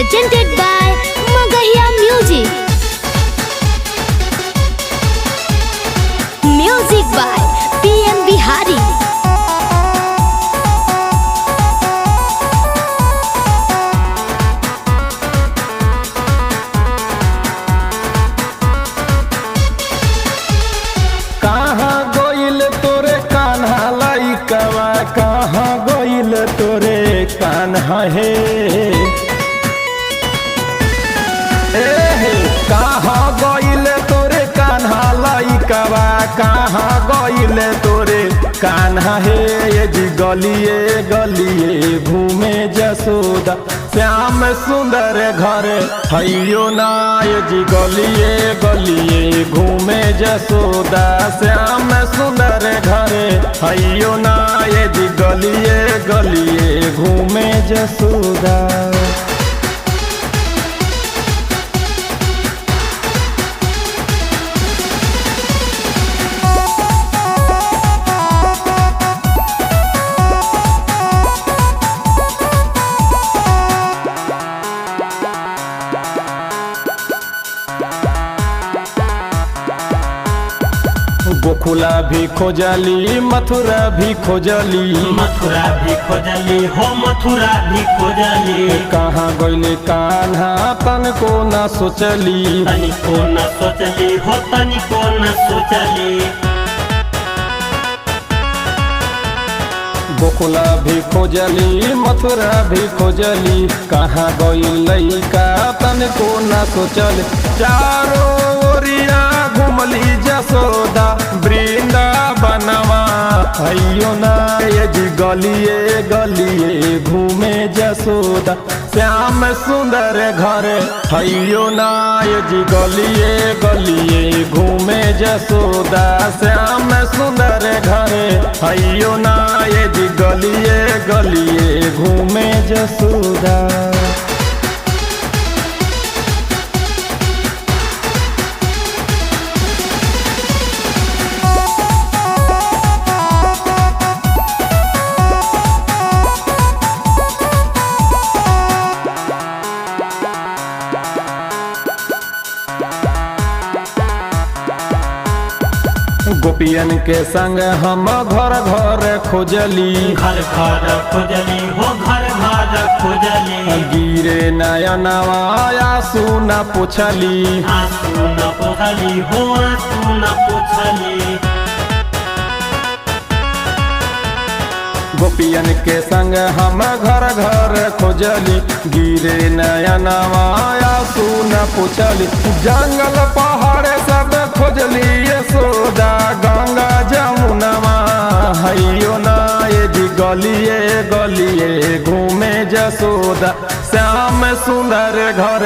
presented by Magahiya Music. Music by PM Bihari. कहाँ गोइल तोरे कान्हा लइकवा, कहाँ गोइल तोरे कान्हा हे कहाँ गोइल तोरे कान्हा लइकवा, कहाँ गोइल तोरे कान्हा हे ये जी गलिए गलिए घूमे जसोदा श्याम सुंदर घर हैयो ना ये जी गलिए गलिए घूमे जसोदा श्याम सुंदर घर हैयो ना ये जी गलिए गलिए घूमे जसोदा। गोकुला भी खोजली मथुरा भी खोजली, मथुरा भी खोजली हो मथुरा भी खोजली। कहाँ गइले कान्हा तनको न सोचली, तनिको न सोचली हो तनिको न सोचली। गोकुला भी खोजली मथुरा भी खोजली, कहाँ गइल का तनको न सोचली। चारों ओरिया घुमली जसोदा वृंदावनवा हैयो ना ये जी गलिए गलिए घूमे जसोदा श्याम सुंदर घर हैयो ना ये जी गलिए गलिए घूमे जसोदा श्याम सुंदर घर हैयो ना ये जी गलिए गलिए घूमे जसोदा। गोपियन के संग हम घर घर खोजली, घर घर खोजली हो घर घर खोजली। गिरे नयनवा आंसू न पुछली, आंसू न पोछली हो आंसू न पोछली। गोपियन के संग हम घर घर खोजली, गिरे नयनवा आंसू न पुछली। जंगल पहाड़ सब खोजली यशोदा गंगा जमुनवा हैयो ना ये जी गलिए गलिए घूमे जसोदा श्याम सुंदर घर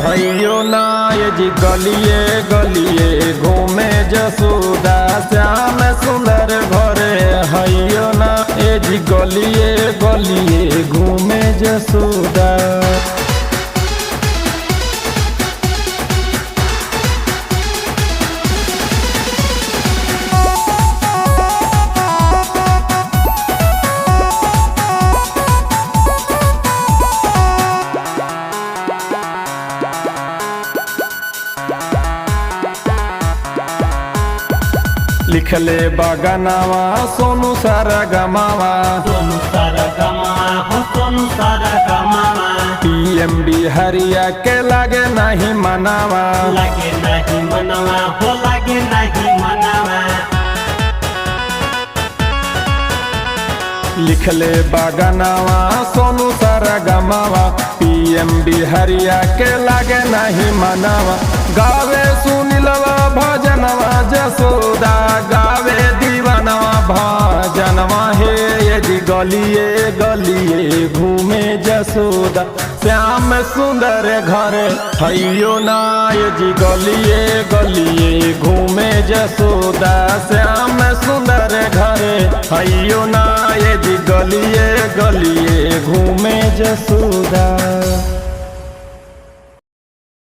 हैयो ना ये जी गलिए गलिए घूमे जसोदा श्याम सुंदर घर हैयो ना ये जी गलिए गलिए घूमे जसोदा। लिखले बगनावा सोनू सारा गमावा, सोनू सारा गमावा हो सोनू सारा गमावा। PM बिहारिया के लागे नहीं मनावा, लागे नहीं मनावा हो लागे नहीं मनावा। लिखले बगनावा सोनू सारा गमावा PM बिहारिया के लागे नहीं मनावा। गावे सुनिलवा भजनवा जसोदा गावे दीवानवा भजनवा हे ये जी गलिए गलिए घूमे जसोदा श्याम सुंदर घर हैयो ना ये जी गलिए गलिए घूमे जसोदा श्याम सुंदर घर हैयो ना ये जी गलिए गलिए घूमे जसोदा।